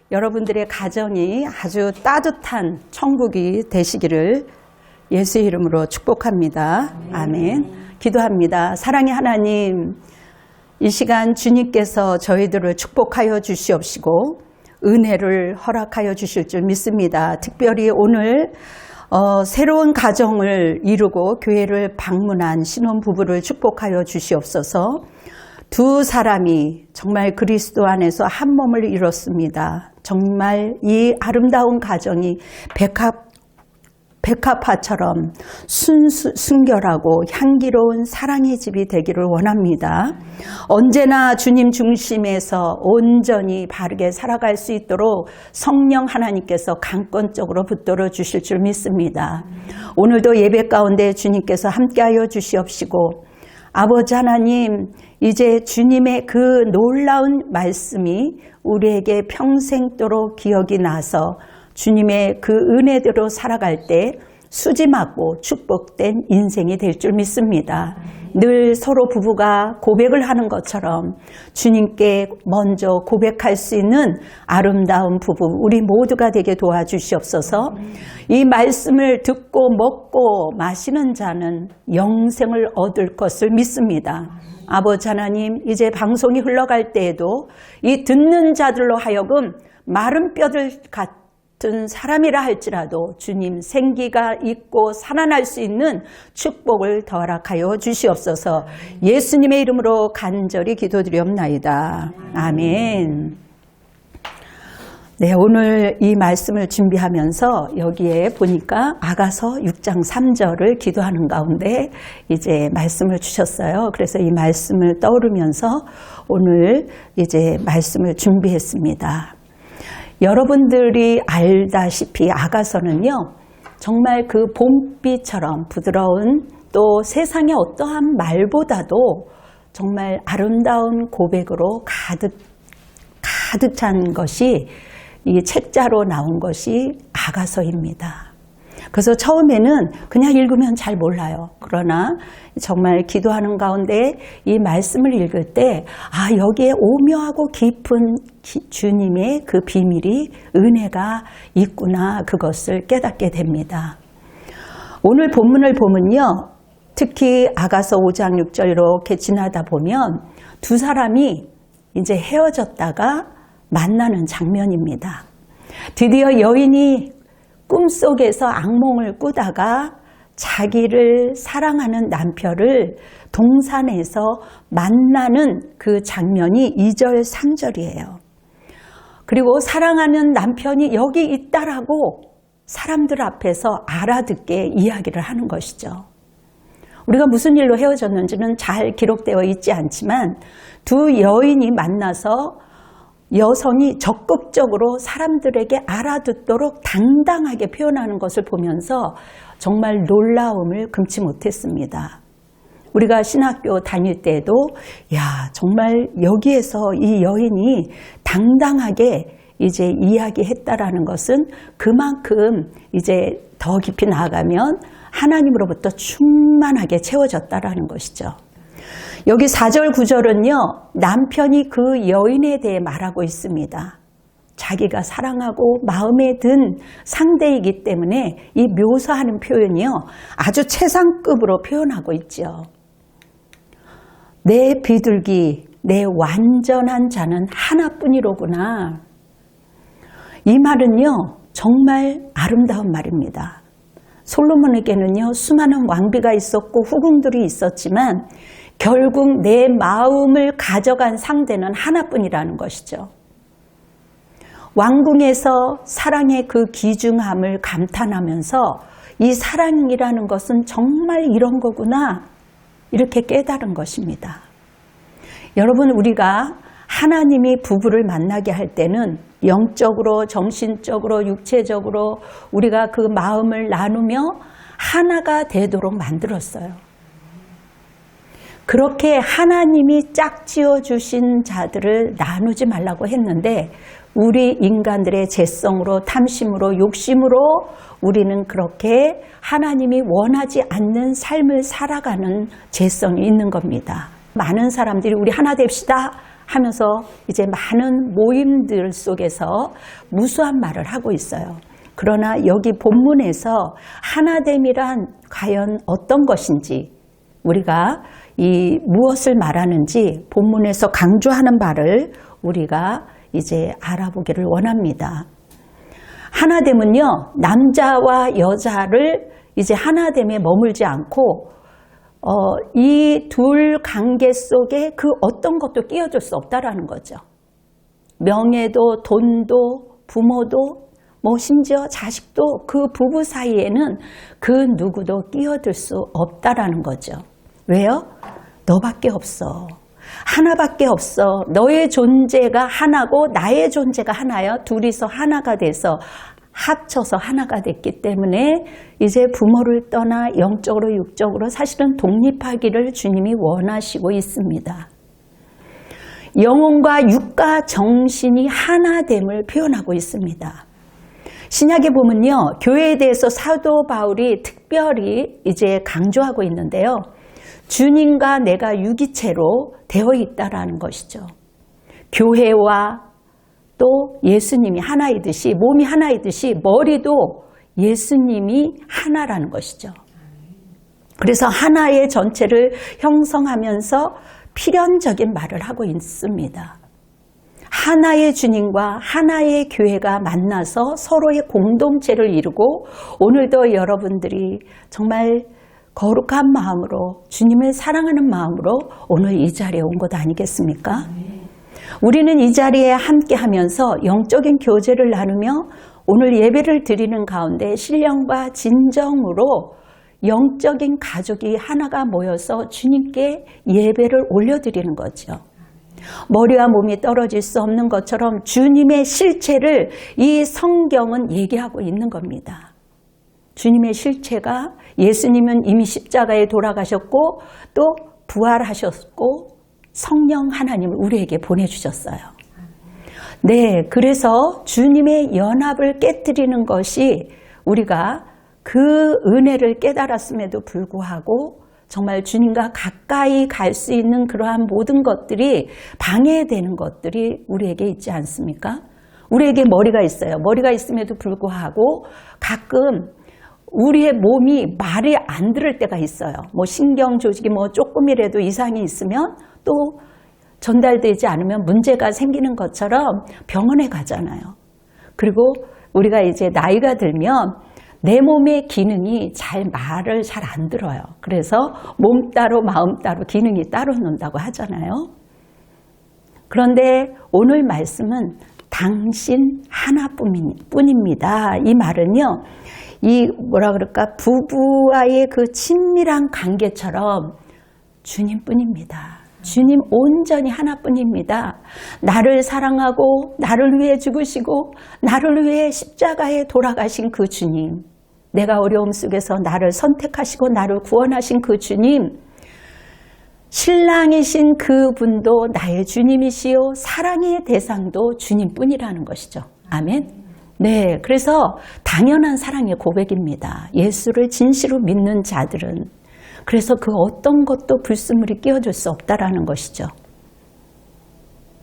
여러분들의 가정이 아주 따뜻한 천국이 되시기를 예수의 이름으로 축복합니다. 아멘. 기도합니다. 사랑의 하나님, 이 시간 주님께서 저희들을 축복하여 주시옵시고 은혜를 허락하여 주실 줄 믿습니다. 특별히 오늘 새로운 가정을 이루고 교회를 방문한 신혼부부를 축복하여 주시옵소서. 두 사람이 정말 그리스도 안에서 한 몸을 이뤘습니다. 정말 이 아름다운 가정이 백합화처럼 순결하고 향기로운 사랑의 집이 되기를 원합니다. 언제나 주님 중심에서 온전히 바르게 살아갈 수 있도록 성령 하나님께서 강권적으로 붙들어 주실 줄 믿습니다. 오늘도 예배 가운데 주님께서 함께하여 주시옵시고 아버지 하나님, 이제 주님의 그 놀라운 말씀이 우리에게 평생도록 기억이 나서 주님의 그 은혜대로 살아갈 때 수지맞고 축복된 인생이 될 줄 믿습니다. 늘 서로 부부가 고백을 하는 것처럼 주님께 먼저 고백할 수 있는 아름다운 부부 우리 모두가 되게 도와주시옵소서. 이 말씀을 듣고 먹고 마시는 자는 영생을 얻을 것을 믿습니다. 아버지 하나님, 이제 방송이 흘러갈 때에도 이 듣는 자들로 하여금 마른 뼈들 같은 사람이라 할지라도 주님 생기가 있고 살아날 수 있는 축복을 더 허락하여 주시옵소서. 예수님의 이름으로 간절히 기도드리옵나이다. 아멘. 네, 오늘 이 말씀을 준비하면서 여기에 보니까 아가서 6장 3절을 기도하는 가운데 이제 말씀을 주셨어요. 그래서 이 말씀을 떠오르면서 오늘 이제 말씀을 준비했습니다. 여러분들이 알다시피 아가서는요, 정말 그 봄비처럼 부드러운 또 세상의 어떠한 말보다도 정말 아름다운 고백으로 가득 찬 것이 이 책자로 나온 것이 아가서입니다. 그래서 처음에는 그냥 읽으면 잘 몰라요. 그러나 정말 기도하는 가운데 이 말씀을 읽을 때 여기에 오묘하고 깊은 주님의 그 비밀이 은혜가 있구나, 그것을 깨닫게 됩니다. 오늘 본문을 보면요, 특히 아가서 5장 6절 이렇게 지나다 보면 두 사람이 이제 헤어졌다가 만나는 장면입니다. 드디어 여인이 꿈속에서 악몽을 꾸다가 자기를 사랑하는 남편을 동산에서 만나는 그 장면이 2절 3절이에요. 그리고 사랑하는 남편이 여기 있다라고 사람들 앞에서 알아듣게 이야기를 하는 것이죠. 우리가 무슨 일로 헤어졌는지는 잘 기록되어 있지 않지만 두 여인이 만나서 여성이 적극적으로 사람들에게 알아듣도록 당당하게 표현하는 것을 보면서 정말 놀라움을 금치 못했습니다. 우리가 신학교 다닐 때도 정말 여기에서 이 여인이 당당하게 이제 이야기했다라는 것은 그만큼 이제 더 깊이 나아가면 하나님으로부터 충만하게 채워졌다라는 것이죠. 여기 4절 9절은요, 남편이 그 여인에 대해 말하고 있습니다. 자기가 사랑하고 마음에 든 상대이기 때문에 이 묘사하는 표현이요, 아주 최상급으로 표현하고 있죠. 내 비둘기, 내 완전한 자는 하나뿐이로구나. 이 말은요, 정말 아름다운 말입니다. 솔로몬에게는요, 수많은 왕비가 있었고 후궁들이 있었지만 결국 내 마음을 가져간 상대는 하나뿐이라는 것이죠. 왕궁에서 사랑의 그 귀중함을 감탄하면서 이 사랑이라는 것은 정말 이런 거구나, 이렇게 깨달은 것입니다. 여러분, 우리가 하나님이 부부를 만나게 할 때는 영적으로, 정신적으로, 육체적으로 우리가 그 마음을 나누며 하나가 되도록 만들었어요. 그렇게 하나님이 짝지어 주신 자들을 나누지 말라고 했는데 우리 인간들의 죄성으로, 탐심으로, 욕심으로 우리는 그렇게 하나님이 원하지 않는 삶을 살아가는 죄성이 있는 겁니다. 많은 사람들이 우리 하나 됩시다, 하면서 이제 많은 모임들 속에서 무수한 말을 하고 있어요. 그러나 여기 본문에서 하나됨이란 과연 어떤 것인지, 우리가 이 무엇을 말하는지 본문에서 강조하는 바를 우리가 이제 알아보기를 원합니다. 하나됨은요, 남자와 여자를 이제 하나됨에 머물지 않고 이 둘 관계 속에 그 어떤 것도 끼어들 수 없다라는 거죠. 명예도, 돈도, 부모도, 뭐 심지어 자식도 그 부부 사이에는 그 누구도 끼어들 수 없다라는 거죠. 왜요? 너밖에 없어. 하나밖에 없어. 너의 존재가 하나고 나의 존재가 하나야. 둘이서 하나가 돼서 합쳐서 하나가 됐기 때문에 이제 부모를 떠나 영적으로 육적으로 사실은 독립하기를 주님이 원하시고 있습니다. 영혼과 육과 정신이 하나됨을 표현하고 있습니다. 신약에 보면요, 교회에 대해서 사도 바울이 특별히 이제 강조하고 있는데요. 주님과 내가 유기체로 되어 있다라는 것이죠. 교회와 또 예수님이 하나이듯이, 몸이 하나이듯이 머리도 예수님이 하나라는 것이죠. 그래서 하나의 전체를 형성하면서 필연적인 말을 하고 있습니다. 하나의 주님과 하나의 교회가 만나서 서로의 공동체를 이루고, 오늘도 여러분들이 정말 거룩한 마음으로, 주님을 사랑하는 마음으로 오늘 이 자리에 온 것 아니겠습니까? 우리는 이 자리에 함께 하면서 영적인 교제를 나누며 오늘 예배를 드리는 가운데 신령과 진정으로 영적인 가족이 하나가 모여서 주님께 예배를 올려드리는 거죠. 머리와 몸이 떨어질 수 없는 것처럼 주님의 실체를 이 성경은 얘기하고 있는 겁니다. 주님의 실체가, 예수님은 이미 십자가에 돌아가셨고 또 부활하셨고 성령 하나님을 우리에게 보내주셨어요. 네, 그래서 주님의 연합을 깨뜨리는 것이, 우리가 그 은혜를 깨달았음에도 불구하고 정말 주님과 가까이 갈 수 있는 그러한 모든 것들이 방해되는 것들이 우리에게 있지 않습니까? 우리에게 머리가 있어요. 머리가 있음에도 불구하고 가끔 우리의 몸이 말이 안 들을 때가 있어요. 뭐 신경 조직이 뭐 조금이라도 이상이 있으면 또 전달되지 않으면 문제가 생기는 것처럼 병원에 가잖아요. 그리고 우리가 이제 나이가 들면 내 몸의 기능이 말을 잘 안 들어요. 그래서 몸 따로 마음 따로 기능이 따로 논다고 하잖아요. 그런데 오늘 말씀은 당신 하나뿐입니다. 이 말은요, 이 뭐라 그럴까, 부부와의 그 친밀한 관계처럼 주님뿐입니다. 주님 온전히 하나뿐입니다. 나를 사랑하고 나를 위해 죽으시고 나를 위해 십자가에 돌아가신 그 주님, 내가 어려움 속에서 나를 선택하시고 나를 구원하신 그 주님, 신랑이신 그분도 나의 주님이시요 사랑의 대상도 주님뿐이라는 것이죠. 아멘. 네, 그래서 당연한 사랑의 고백입니다. 예수를 진실로 믿는 자들은. 그래서 그 어떤 것도 불순물이 끼어들 수 없다라는 것이죠.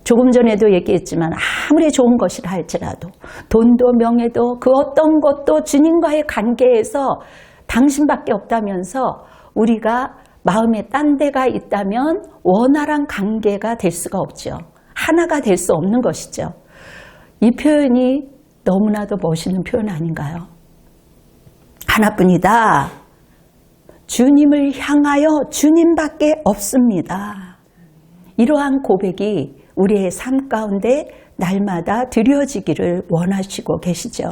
조금 전에도 얘기했지만 아무리 좋은 것이라 할지라도, 돈도 명예도 그 어떤 것도 주님과의 관계에서 당신밖에 없다면서 우리가 마음에 딴 데가 있다면 원활한 관계가 될 수가 없죠. 하나가 될 수 없는 것이죠. 이 표현이 너무나도 멋있는 표현 아닌가요? 하나뿐이다. 주님을 향하여 주님밖에 없습니다. 이러한 고백이 우리의 삶 가운데 날마다 드려지기를 원하시고 계시죠.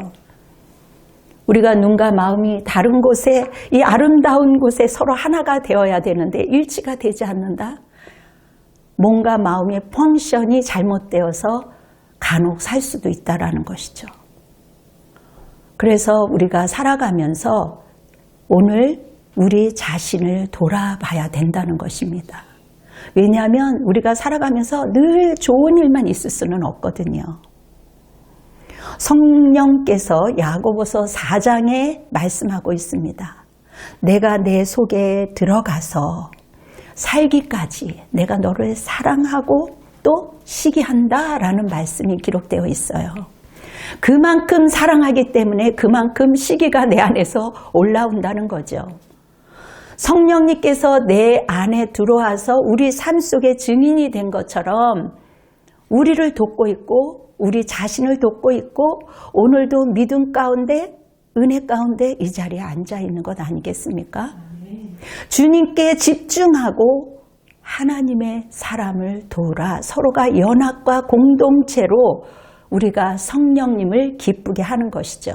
우리가 눈과 마음이 다른 곳에, 이 아름다운 곳에 서로 하나가 되어야 되는데 일치가 되지 않는다. 몸과 마음의 펑션이 잘못되어서 간혹 살 수도 있다라는 것이죠. 그래서 우리가 살아가면서 오늘 우리 자신을 돌아봐야 된다는 것입니다. 왜냐하면 우리가 살아가면서 늘 좋은 일만 있을 수는 없거든요. 성령께서 야고보서 4장에 말씀하고 있습니다. 내가 내 속에 들어가서 살기까지 내가 너를 사랑하고 또 시기한다라는 말씀이 기록되어 있어요. 그만큼 사랑하기 때문에 그만큼 시기가 내 안에서 올라온다는 거죠. 성령님께서 내 안에 들어와서 우리 삶 속에 증인이 된 것처럼 우리를 돕고 있고 우리 자신을 돕고 있고 오늘도 믿음 가운데 은혜 가운데 이 자리에 앉아 있는 것 아니겠습니까? 주님께 집중하고 하나님의 사람을 도우라. 서로가 연합과 공동체로 우리가 성령님을 기쁘게 하는 것이죠.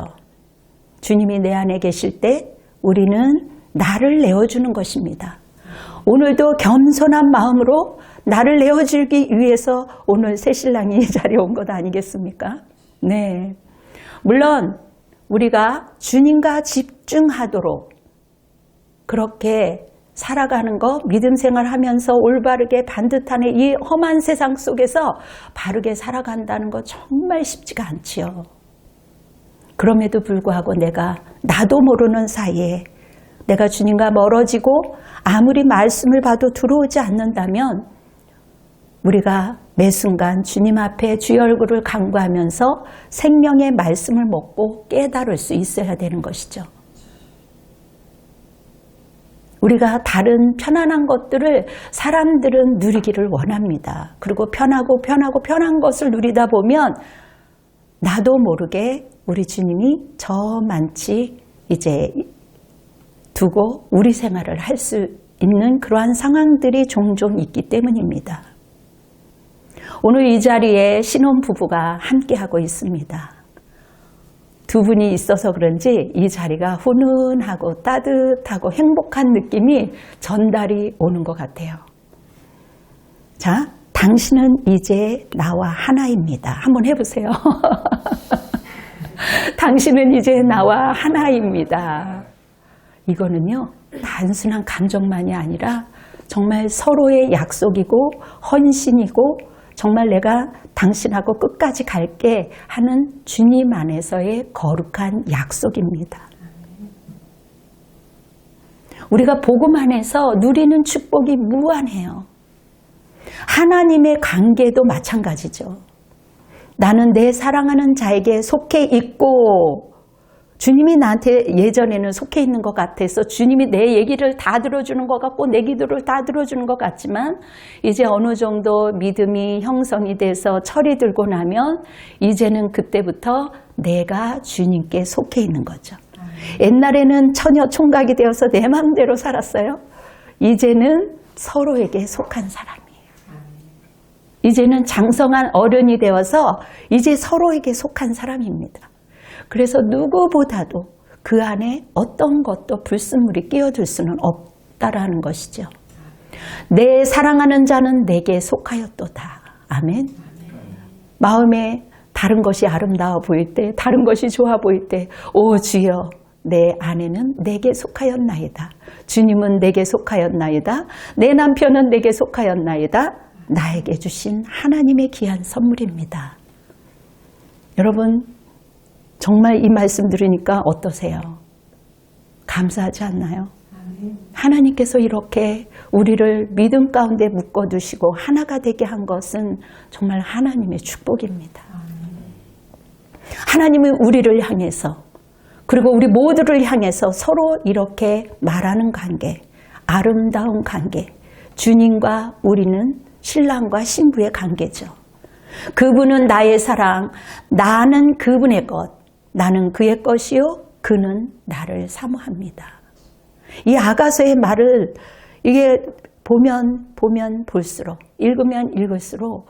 주님이 내 안에 계실 때 우리는 나를 내어주는 것입니다. 오늘도 겸손한 마음으로 나를 내어주기 위해서 오늘 새신랑이 이 자리에 온 것 아니겠습니까? 네. 물론 우리가 주님과 집중하도록 그렇게 살아가는 거, 믿음 생활하면서 올바르게 반듯하게 이 험한 세상 속에서 바르게 살아간다는 거 정말 쉽지가 않지요. 그럼에도 불구하고 내가 나도 모르는 사이에 내가 주님과 멀어지고 아무리 말씀을 봐도 들어오지 않는다면 우리가 매 순간 주님 앞에 주의 얼굴을 간구하면서 생명의 말씀을 먹고 깨달을 수 있어야 되는 것이죠. 우리가 다른 편안한 것들을 사람들은 누리기를 원합니다. 그리고 편한 것을 누리다 보면 나도 모르게 우리 주님이 저만치 이제 두고 우리 생활을 할 수 있는 그러한 상황들이 종종 있기 때문입니다. 오늘 이 자리에 신혼부부가 함께하고 있습니다. 두 분이 있어서 그런지 이 자리가 훈훈하고 따뜻하고 행복한 느낌이 전달이 오는 것 같아요. 자, 당신은 이제 나와 하나입니다. 한번 해보세요. 당신은 이제 나와 하나입니다. 이거는요, 단순한 감정만이 아니라 정말 서로의 약속이고 헌신이고 정말 내가 당신하고 끝까지 갈게 하는 주님 안에서의 거룩한 약속입니다. 우리가 복음 안에서 누리는 축복이 무한해요. 하나님의 관계도 마찬가지죠. 나는 내 사랑하는 자에게 속해 있고 주님이 나한테 예전에는 속해 있는 것 같아서 주님이 내 얘기를 다 들어주는 것 같고 내 기도를 다 들어주는 것 같지만 이제 어느 정도 믿음이 형성이 돼서 철이 들고 나면 이제는 그때부터 내가 주님께 속해 있는 거죠. 옛날에는 처녀 총각이 되어서 내 마음대로 살았어요. 이제는 서로에게 속한 사람이에요. 이제는 장성한 어른이 되어서 이제 서로에게 속한 사람입니다. 그래서 누구보다도 그 안에 어떤 것도 불순물이 끼어들 수는 없다라는 것이죠. 내 사랑하는 자는 내게 속하였도다. 아멘. 마음에 다른 것이 아름다워 보일 때, 다른 것이 좋아 보일 때, 오 주여, 내 아내는 내게 속하였나이다. 주님은 내게 속하였나이다. 내 남편은 내게 속하였나이다. 나에게 주신 하나님의 귀한 선물입니다. 여러분, 정말 이 말씀 들으니까 어떠세요? 감사하지 않나요? 하나님께서 이렇게 우리를 믿음 가운데 묶어두시고 하나가 되게 한 것은 정말 하나님의 축복입니다. 하나님은 우리를 향해서 그리고 우리 모두를 향해서 서로 이렇게 말하는 관계, 아름다운 관계, 주님과 우리는 신랑과 신부의 관계죠. 그분은 나의 사랑, 나는 그분의 것, 나는 그의 것이요 그는 나를 사모합니다. 이 아가서의 말을 이게 보면 볼수록 읽으면 읽을수록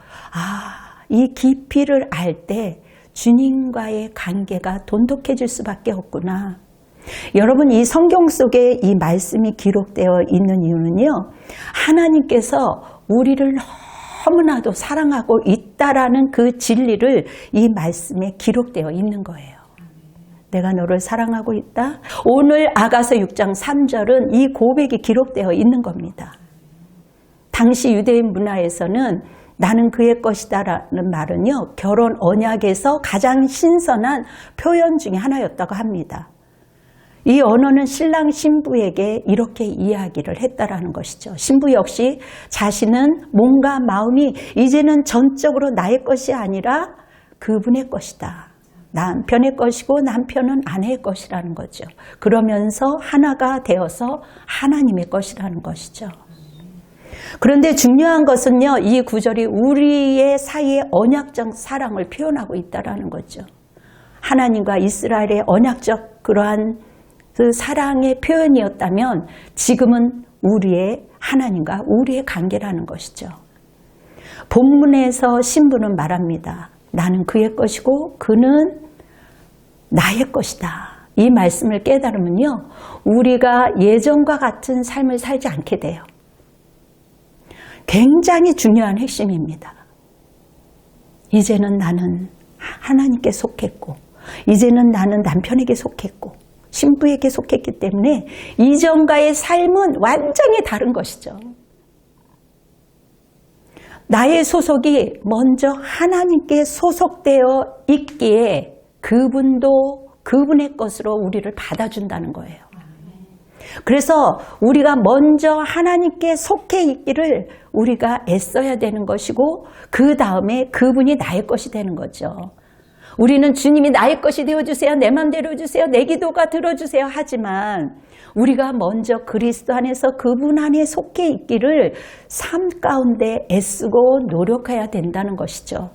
이 깊이를 알 때 주님과의 관계가 돈독해질 수밖에 없구나. 여러분, 이 성경 속에 이 말씀이 기록되어 있는 이유는요, 하나님께서 우리를 너무나도 사랑하고 있다라는 그 진리를 이 말씀에 기록되어 있는 거예요. 내가 너를 사랑하고 있다. 오늘 아가서 6장 3절은 이 고백이 기록되어 있는 겁니다. 당시 유대인 문화에서는 나는 그의 것이다라는 말은요, 결혼 언약에서 가장 신선한 표현 중에 하나였다고 합니다. 이 언어는 신랑 신부에게 이렇게 이야기를 했다라는 것이죠. 신부 역시 자신은 몸과 마음이 이제는 전적으로 나의 것이 아니라 그분의 것이다. 남편의 것이고 남편은 아내의 것이라는 거죠. 그러면서 하나가 되어서 하나님의 것이라는 것이죠. 그런데 중요한 것은요, 이 구절이 우리의 사이의 언약적 사랑을 표현하고 있다는 거죠. 하나님과 이스라엘의 언약적 그러한 그 사랑의 표현이었다면 지금은 우리의 하나님과 우리의 관계라는 것이죠. 본문에서 신부는 말합니다. 나는 그의 것이고 그는 나의 것이다. 이 말씀을 깨달으면요, 우리가 예전과 같은 삶을 살지 않게 돼요. 굉장히 중요한 핵심입니다. 이제는 나는 하나님께 속했고, 이제는 나는 남편에게 속했고, 신부에게 속했기 때문에 이전과의 삶은 완전히 다른 것이죠. 나의 소속이 먼저 하나님께 소속되어 있기에 그분도 그분의 것으로 우리를 받아준다는 거예요. 그래서 우리가 먼저 하나님께 속해 있기를 우리가 애써야 되는 것이고 그 다음에 그분이 나의 것이 되는 거죠. 우리는 주님이 나의 것이 되어주세요. 내 맘대로 해주세요. 내 기도가 들어주세요. 하지만 우리가 먼저 그리스도 안에서 그분 안에 속해 있기를 삶 가운데 애쓰고 노력해야 된다는 것이죠.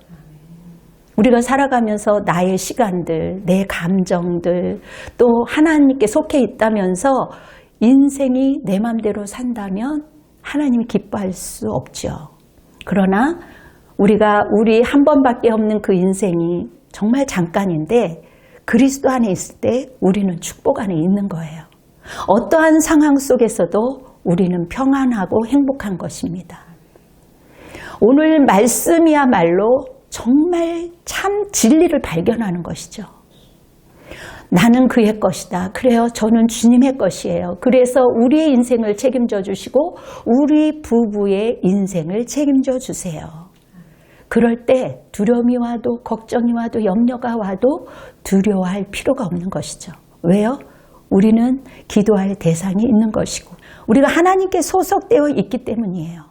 우리가 살아가면서 나의 시간들, 내 감정들, 또 하나님께 속해 있다면서 인생이 내 맘대로 산다면 하나님이 기뻐할 수 없죠. 그러나 우리가 우리 한 번밖에 없는 그 인생이 정말 잠깐인데 그리스도 안에 있을 때 우리는 축복 안에 있는 거예요. 어떠한 상황 속에서도 우리는 평안하고 행복한 것입니다. 오늘 말씀이야말로 정말 참 진리를 발견하는 것이죠. 나는 그의 것이다. 그래요. 저는 주님의 것이에요. 그래서 우리의 인생을 책임져 주시고 우리 부부의 인생을 책임져 주세요. 그럴 때 두려움이 와도 걱정이 와도 염려가 와도 두려워할 필요가 없는 것이죠. 왜요? 우리는 기도할 대상이 있는 것이고 우리가 하나님께 소속되어 있기 때문이에요.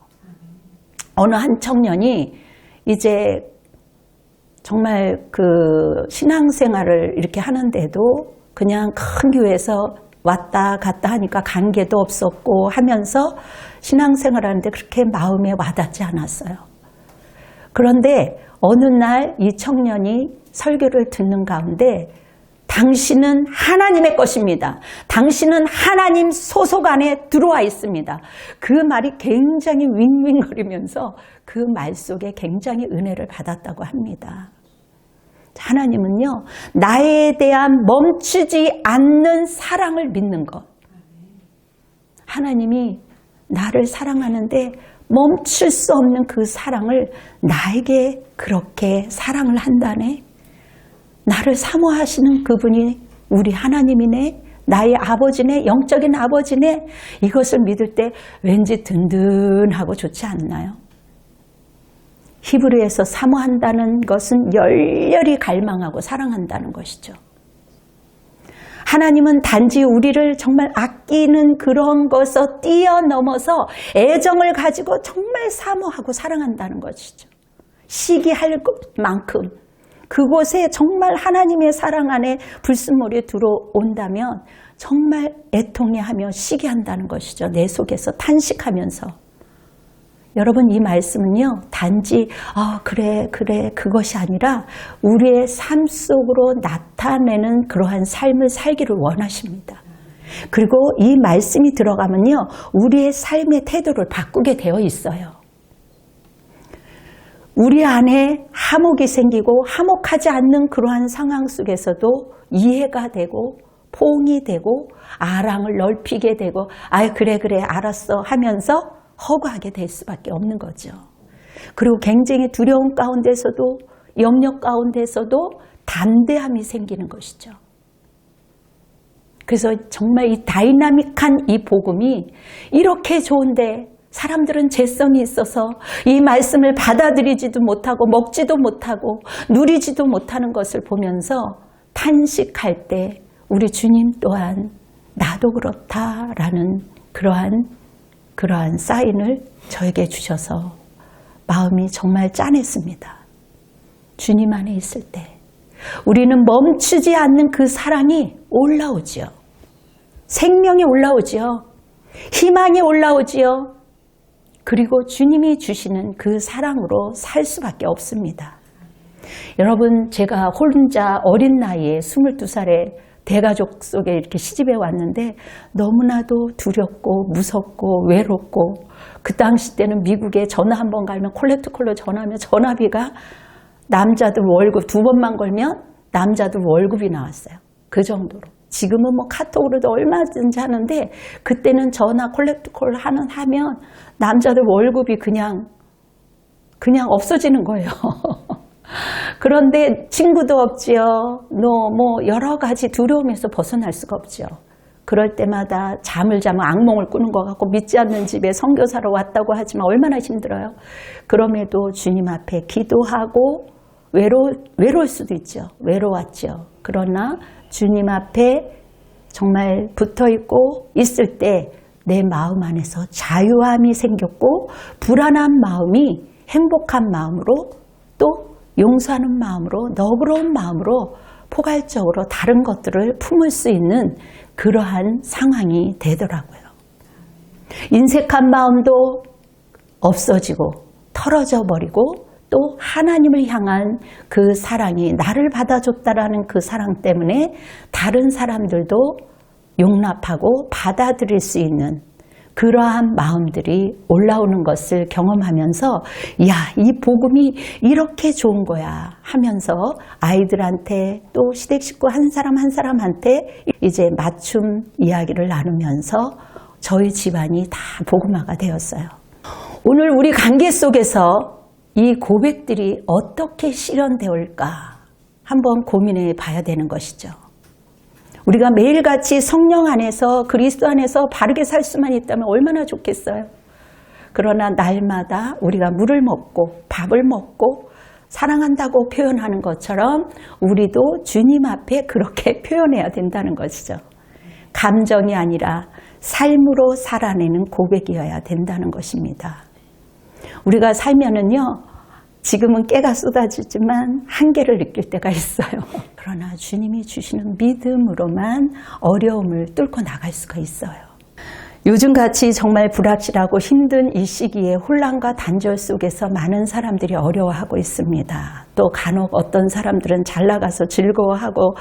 어느 한 청년이 이제 정말 그 신앙생활을 이렇게 하는데도 그냥 큰 교회에서 왔다 갔다 하니까 관계도 없었고 하면서 신앙생활 하는데 그렇게 마음에 와닿지 않았어요. 그런데 어느 날 이 청년이 설교를 듣는 가운데 당신은 하나님의 것입니다. 당신은 하나님 소속 안에 들어와 있습니다. 그 말이 굉장히 윙윙거리면서 그 말 속에 굉장히 은혜를 받았다고 합니다. 하나님은요, 나에 대한 멈추지 않는 사랑을 믿는 것. 하나님이 나를 사랑하는데 멈출 수 없는 그 사랑을 나에게 그렇게 사랑을 한다네. 나를 사모하시는 그분이 우리 하나님이네. 나의 아버지네. 영적인 아버지네. 이것을 믿을 때 왠지 든든하고 좋지 않나요? 히브리에서 사모한다는 것은 열렬히 갈망하고 사랑한다는 것이죠. 하나님은 단지 우리를 정말 아끼는 그런 것을 뛰어넘어서 애정을 가지고 정말 사모하고 사랑한다는 것이죠. 시기할 만큼 그곳에 정말 하나님의 사랑 안에 불순물이 들어온다면 정말 애통해하며 시기한다는 것이죠. 내 속에서 탄식하면서. 여러분, 이 말씀은요, 단지 그래 그것이 아니라 우리의 삶 속으로 나타내는 그러한 삶을 살기를 원하십니다. 그리고 이 말씀이 들어가면요, 우리의 삶의 태도를 바꾸게 되어 있어요. 우리 안에 화목이 생기고 화목하지 않는 그러한 상황 속에서도 이해가 되고 포옹이 되고 아랑을 넓히게 되고 그래 알았어 하면서 허구하게 될 수밖에 없는 거죠. 그리고 굉장히 두려움 가운데서도 염려 가운데서도 담대함이 생기는 것이죠. 그래서 정말 이 다이나믹한 이 복음이 이렇게 좋은데 사람들은 재성이 있어서 이 말씀을 받아들이지도 못하고 먹지도 못하고 누리지도 못하는 것을 보면서 탄식할 때 우리 주님 또한 나도 그렇다라는 그러한 사인을 저에게 주셔서 마음이 정말 짠했습니다. 주님 안에 있을 때 우리는 멈추지 않는 그 사랑이 올라오지요. 생명이 올라오지요. 희망이 올라오지요. 그리고 주님이 주시는 그 사랑으로 살 수밖에 없습니다. 여러분, 제가 혼자 어린 나이에 22살에 대가족 속에 이렇게 시집에 왔는데 너무나도 두렵고 무섭고 외롭고, 그 당시 때는 미국에 전화 한 번 가면 콜렉트콜로 전화하면 전화비가 남자들 월급 2번만 걸면 남자들 월급이 나왔어요. 그 정도로. 지금은 뭐 카톡으로도 얼마든지 하는데 그때는 전화 콜렉트콜 하면 남자들 월급이 그냥 없어지는 거예요. 그런데 친구도 없지요. 뭐 여러 가지 두려움에서 벗어날 수가 없죠. 그럴 때마다 잠을 자면 악몽을 꾸는 것 같고, 믿지 않는 집에 선교사로 왔다고 하지만 얼마나 힘들어요. 그럼에도 주님 앞에 기도하고 외로울 수도 있죠. 외로웠죠. 그러나 주님 앞에 정말 붙어있고 있을 때 내 마음 안에서 자유함이 생겼고, 불안한 마음이 행복한 마음으로, 또 용서하는 마음으로, 너그러운 마음으로 포괄적으로 다른 것들을 품을 수 있는 그러한 상황이 되더라고요. 인색한 마음도 없어지고 털어져 버리고, 또 하나님을 향한 그 사랑이, 나를 받아줬다라는 그 사랑 때문에 다른 사람들도 용납하고 받아들일 수 있는 그러한 마음들이 올라오는 것을 경험하면서, 야, 이 복음이 이렇게 좋은 거야 하면서 아이들한테, 또 시댁 식구 한 사람 한 사람한테 이제 맞춤 이야기를 나누면서 저희 집안이 다 복음화가 되었어요. 오늘 우리 관계 속에서 이 고백들이 어떻게 실현되올까 한번 고민해 봐야 되는 것이죠. 우리가 매일같이 성령 안에서, 그리스도 안에서 바르게 살 수만 있다면 얼마나 좋겠어요. 그러나 날마다 우리가 물을 먹고 밥을 먹고 사랑한다고 표현하는 것처럼 우리도 주님 앞에 그렇게 표현해야 된다는 것이죠. 감정이 아니라 삶으로 살아내는 고백이어야 된다는 것입니다. 우리가 살면은요, 지금은 깨가 쏟아지지만 한계를 느낄 때가 있어요. 그러나 주님이 주시는 믿음으로만 어려움을 뚫고 나갈 수가 있어요. 요즘같이 정말 불확실하고 힘든 이 시기에 혼란과 단절 속에서 많은 사람들이 어려워하고 있습니다. 또 간혹 어떤 사람들은 잘 나가서 즐거워하고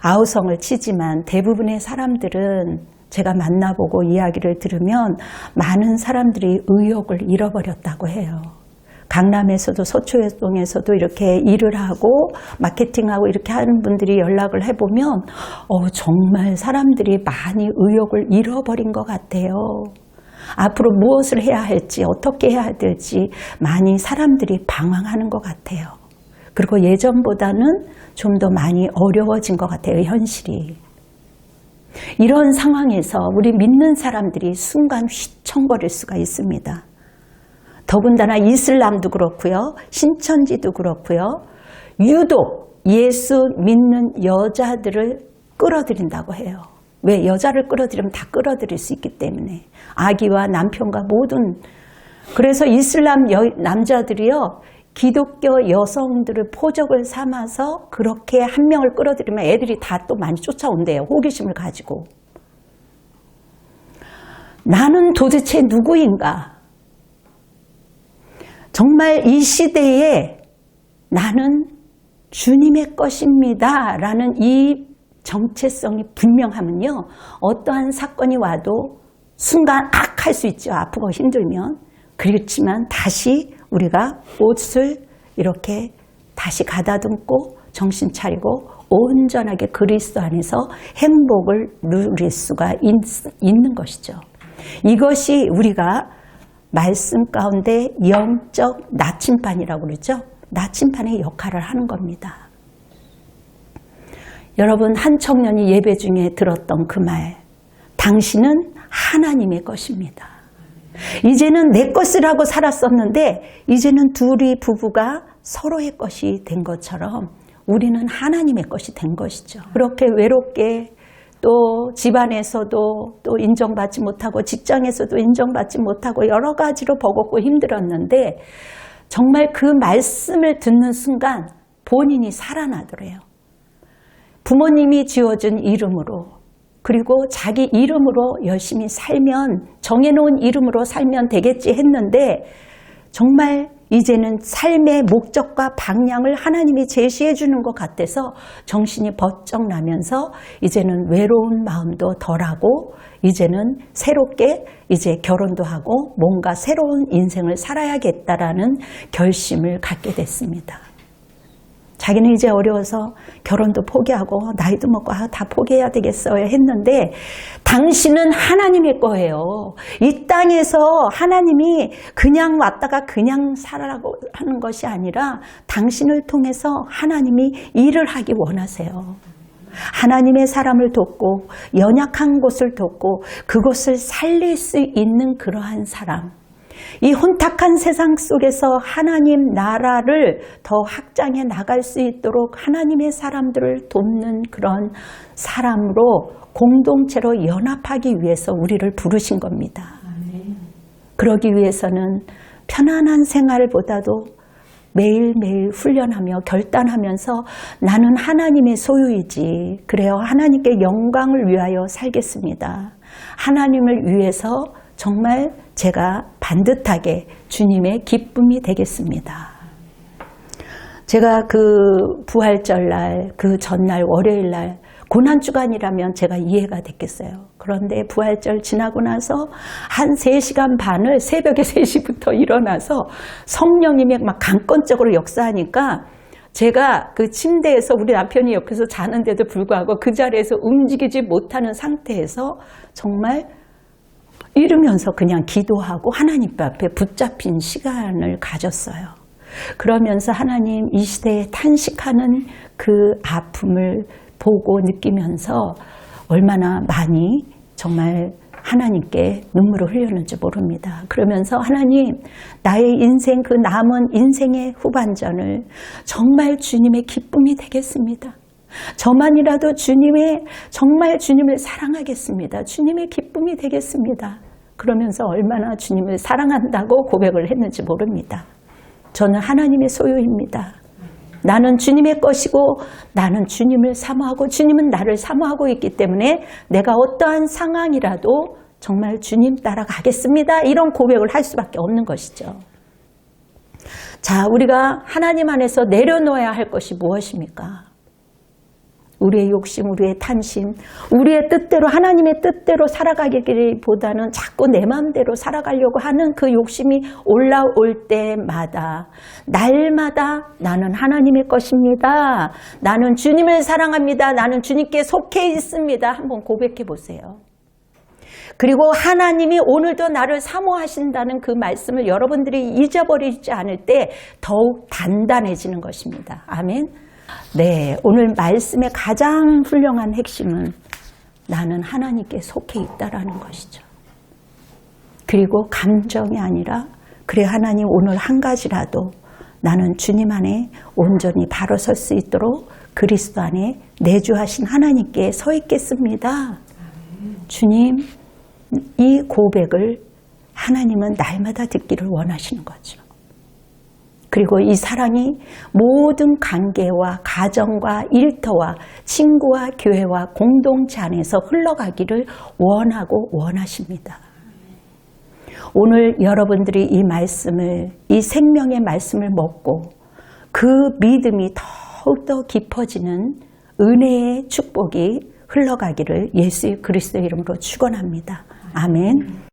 아우성을 치지만, 대부분의 사람들은 제가 만나보고 이야기를 들으면 많은 사람들이 의욕을 잃어버렸다고 해요. 강남에서도, 서초동에서도 이렇게 일을 하고 마케팅하고 이렇게 하는 분들이 연락을 해보면 정말 사람들이 많이 의욕을 잃어버린 것 같아요. 앞으로 무엇을 해야 할지, 어떻게 해야 될지 많이 사람들이 방황하는 것 같아요. 그리고 예전보다는 좀 더 많이 어려워진 것 같아요, 현실이. 이런 상황에서 우리 믿는 사람들이 순간 휘청거릴 수가 있습니다. 더군다나 이슬람도 그렇고요, 신천지도 그렇고요, 유독 예수 믿는 여자들을 끌어들인다고 해요. 왜? 여자를 끌어들이면 다 끌어들일 수 있기 때문에. 아기와 남편과 모든. 그래서 이슬람 남자들이요, 기독교 여성들을 포적을 삼아서 그렇게 한 명을 끌어들이면 애들이 다 또 많이 쫓아온대요. 호기심을 가지고. 나는 도대체 누구인가? 정말 이 시대에 나는 주님의 것입니다 라는 이 정체성이 분명하면요, 어떠한 사건이 와도 순간 할 수 있죠. 아프고 힘들면. 그렇지만 다시 우리가 옷을 이렇게 다시 가다듬고 정신 차리고 온전하게 그리스도 안에서 행복을 누릴 수가 있는 것이죠. 이것이 우리가 말씀 가운데 영적 나침반이라고 그러죠. 나침반의 역할을 하는 겁니다. 여러분, 한 청년이 예배 중에 들었던 그 말, 당신은 하나님의 것입니다. 이제는 내 것이라고 살았었는데 이제는 둘이 부부가 서로의 것이 된 것처럼 우리는 하나님의 것이 된 것이죠. 그렇게 외롭게 또 집안에서도 또 인정받지 못하고 직장에서도 인정받지 못하고 여러 가지로 버겁고 힘들었는데 정말 그 말씀을 듣는 순간 본인이 살아나더래요. 부모님이 지어준 이름으로 그리고 자기 이름으로 열심히 살면 정해놓은 이름으로 살면 되겠지 했는데 정말 이제는 삶의 목적과 방향을 하나님이 제시해 주는 것 같아서 정신이 번쩍 나면서 이제는 외로운 마음도 덜하고 이제는 새롭게 이제 결혼도 하고 뭔가 새로운 인생을 살아야겠다라는 결심을 갖게 됐습니다. 자기는 이제 어려워서 결혼도 포기하고 나이도 먹고 다 포기해야 되겠어요 했는데 당신은 하나님의 거예요. 이 땅에서 하나님이 그냥 왔다가 그냥 살아라고 하는 것이 아니라 당신을 통해서 하나님이 일을 하기 원하세요. 하나님의 사람을 돕고 연약한 곳을 돕고 그곳을 살릴 수 있는 그러한 사람. 이 혼탁한 세상 속에서 하나님 나라를 더 확장해 나갈 수 있도록 하나님의 사람들을 돕는 그런 사람으로 공동체로 연합하기 위해서 우리를 부르신 겁니다. 그러기 위해서는 편안한 생활보다도 매일매일 훈련하며 결단하면서 나는 하나님의 소유이지. 그래요. 하나님께 영광을 위하여 살겠습니다. 하나님을 위해서 정말 제가 반듯하게 주님의 기쁨이 되겠습니다. 제가 그 부활절날, 그 전날 월요일날 고난주간이라면 제가 이해가 됐겠어요. 그런데 부활절 지나고 나서 한 3시간 반을 새벽에 3시부터 일어나서 성령님이 막 강권적으로 역사하니까 제가 그 침대에서 우리 남편이 옆에서 자는데도 불구하고 그 자리에서 움직이지 못하는 상태에서 정말 이러면서 그냥 기도하고 하나님 앞에 붙잡힌 시간을 가졌어요. 그러면서 하나님 이 시대에 탄식하는 그 아픔을 보고 느끼면서 얼마나 많이 정말 하나님께 눈물을 흘렸는지 모릅니다. 그러면서 하나님 나의 인생 그 남은 인생의 후반전을 정말 주님의 기쁨이 되겠습니다. 저만이라도 정말 주님을 사랑하겠습니다. 주님의 기쁨이 되겠습니다. 그러면서 얼마나 주님을 사랑한다고 고백을 했는지 모릅니다. 저는 하나님의 소유입니다. 나는 주님의 것이고 나는 주님을 사모하고 주님은 나를 사모하고 있기 때문에 내가 어떠한 상황이라도 정말 주님 따라가겠습니다. 이런 고백을 할 수밖에 없는 것이죠. 자, 우리가 하나님 안에서 내려놓아야 할 것이 무엇입니까? 우리의 욕심, 우리의 탄심, 우리의 뜻대로 하나님의 뜻대로 살아가기보다는 자꾸 내 마음대로 살아가려고 하는 그 욕심이 올라올 때마다 날마다 나는 하나님의 것입니다. 나는 주님을 사랑합니다. 나는 주님께 속해 있습니다. 한번 고백해 보세요. 그리고 하나님이 오늘도 나를 사모하신다는 그 말씀을 여러분들이 잊어버리지 않을 때 더욱 단단해지는 것입니다. 아멘. 네, 오늘 말씀의 가장 훌륭한 핵심은 나는 하나님께 속해 있다라는 것이죠. 그리고 감정이 아니라 그래 하나님 오늘 한 가지라도 나는 주님 안에 온전히 바로 설 수 있도록 그리스도 안에 내주하신 하나님께 서 있겠습니다. 주님, 이 고백을 하나님은 날마다 듣기를 원하시는 거죠. 그리고 이 사랑이 모든 관계와 가정과 일터와 친구와 교회와 공동체 안에서 흘러가기를 원하고 원하십니다. 오늘 여러분들이 이 말씀을, 이 생명의 말씀을 먹고 그 믿음이 더욱더 깊어지는 은혜의 축복이 흘러가기를 예수 그리스도 이름으로 축원합니다. 아멘.